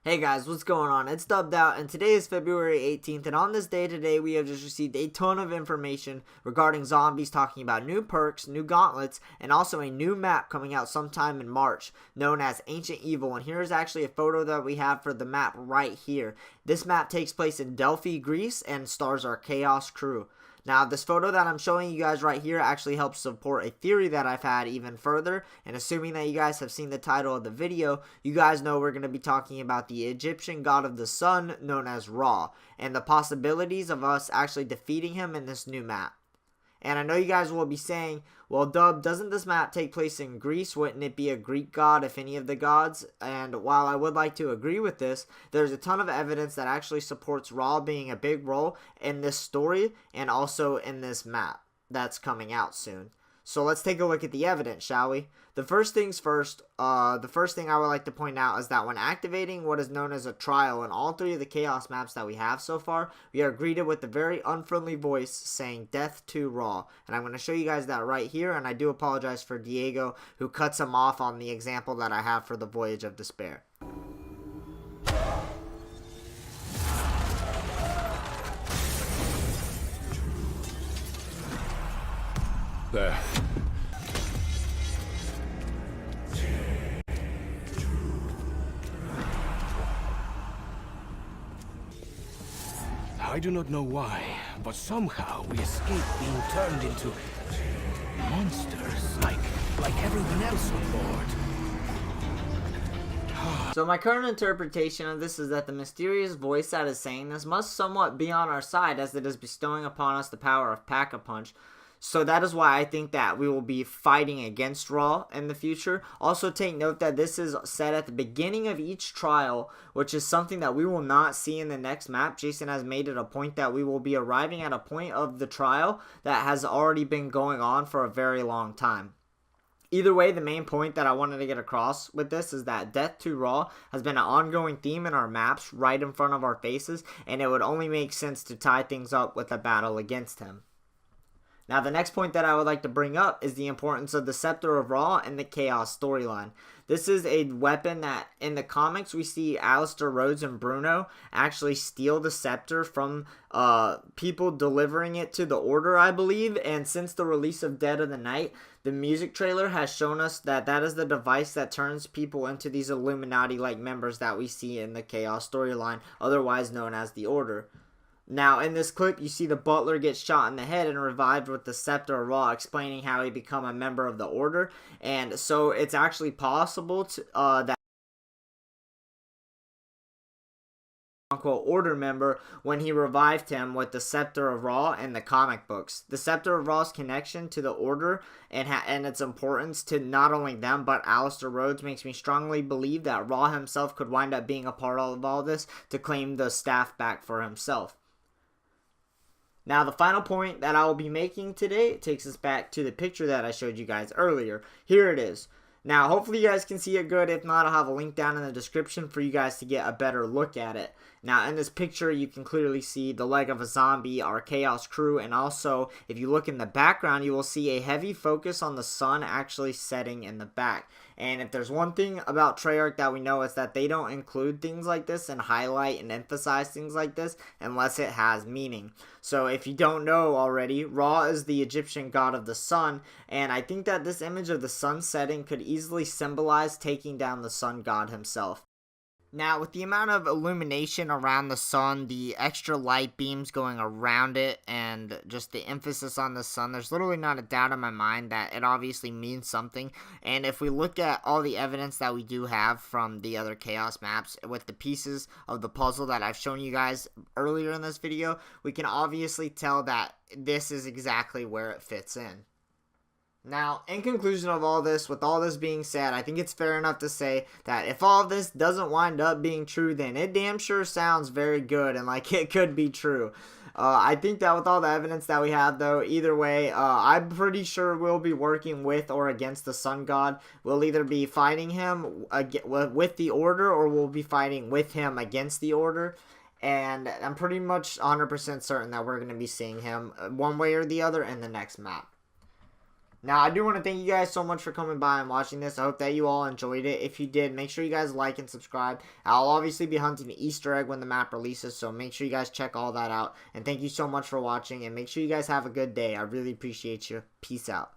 Hey guys, what's going on? It's Dubbed Out, and today is February 18th, and on this day today, we have just received a ton of information regarding zombies, talking about new perks, new gauntlets, and also a new map coming out sometime in March, known as Ancient Evil, and here's actually a photo that we have for the map right here. This map takes place in Delphi, Greece, and stars our Chaos crew. Now, this photo that I'm showing you guys right here actually helps support a theory that I've had even further, and assuming that you guys have seen the title of the video, you guys know we're going to be talking about the Egyptian god of the sun known as Ra, and the possibilities of us actually defeating him in this new map. And I know you guys will be saying, well, Dub, doesn't this map take place in Greece? Wouldn't it be a Greek god if any of the gods? And while I would like to agree with this, there's a ton of evidence that actually supports Ra being a big role in this story and also in this map that's coming out soon. So let's take a look at the evidence, shall we? The first things first, the first thing I would like to point out is that when activating what is known as a trial in all three of the Chaos maps that we have so far, we are greeted with a very unfriendly voice saying death to Ra. And I'm going to show you guys that right here, and I do apologize for Diego who cuts him off on the example that I have for the Voyage of Despair. There. I do not know why, but somehow we escaped being turned into monsters, like everyone else on board. So my current interpretation of this is that the mysterious voice that is saying this must somewhat be on our side, as it is bestowing upon us the power of Pack-a-Punch. So that is why I think that we will be fighting against Ra in the future. Also take note that this is set at the beginning of each trial, which is something that we will not see in the next map. Jason has made it a point that we will be arriving at a point of the trial that has already been going on for a very long time. Either way, the main point that I wanted to get across with this is that death to Ra has been an ongoing theme in our maps right in front of our faces, and it would only make sense to tie things up with a battle against him. Now, the next point that I would like to bring up is the importance of the Scepter of Ra and the Chaos storyline. This is a weapon that in the comics we see Alistair Rhodes and Bruno actually steal the scepter from people delivering it to the Order, I believe. And since the release of Dead of the Night, the music trailer has shown us that that is the device that turns people into these Illuminati-like members that we see in the Chaos storyline, otherwise known as the Order. Now, in this clip, you see the butler get shot in the head and revived with the Scepter of Ra, explaining how he become a member of the Order. And so it's actually possible to, that quote Order member when he revived him with the Scepter of Ra in the comic books. The Scepter of Ra's connection to the Order and its importance to not only them but Alistair Rhodes makes me strongly believe that Ra himself could wind up being a part of all this to claim the staff back for himself. Now, the final point that I will be making today takes us back to the picture that I showed you guys earlier. Here it is. Now, hopefully you guys can see it good. If not, I'll have a link down in the description for you guys to get a better look at it. Now, in this picture, you can clearly see the leg of a zombie, our Chaos crew, and also, if you look in the background, you will see a heavy focus on the sun actually setting in the back. And if there's one thing about Treyarch that we know, is that they don't include things like this and highlight and emphasize things like this unless it has meaning. So if you don't know already, Ra is the Egyptian god of the sun, and I think that this image of the sun setting could easily symbolize taking down the sun god himself. Now, with the amount of illumination around the sun, the extra light beams going around it, and just the emphasis on the sun, there's literally not a doubt in my mind that it obviously means something. And if we look at all the evidence that we do have from the other Chaos maps with the pieces of the puzzle that I've shown you guys earlier in this video, we can obviously tell that this is exactly where it fits in. Now, in conclusion of all this, with all this being said, I think it's fair enough to say that if all of this doesn't wind up being true, then it damn sure sounds very good and like it could be true. I think that with all the evidence that we have, though, either way, I'm pretty sure we'll be working with or against the Sun God. We'll either be fighting him with the Order, or we'll be fighting with him against the Order. And I'm pretty much 100% certain that we're going to be seeing him one way or the other in the next map. Now, I do want to thank you guys so much for coming by and watching this. I hope that you all enjoyed it. If you did, make sure you guys like and subscribe. I'll obviously be hunting the Easter egg when the map releases, so make sure you guys check all that out. And thank you so much for watching, and make sure you guys have a good day. I really appreciate you. Peace out.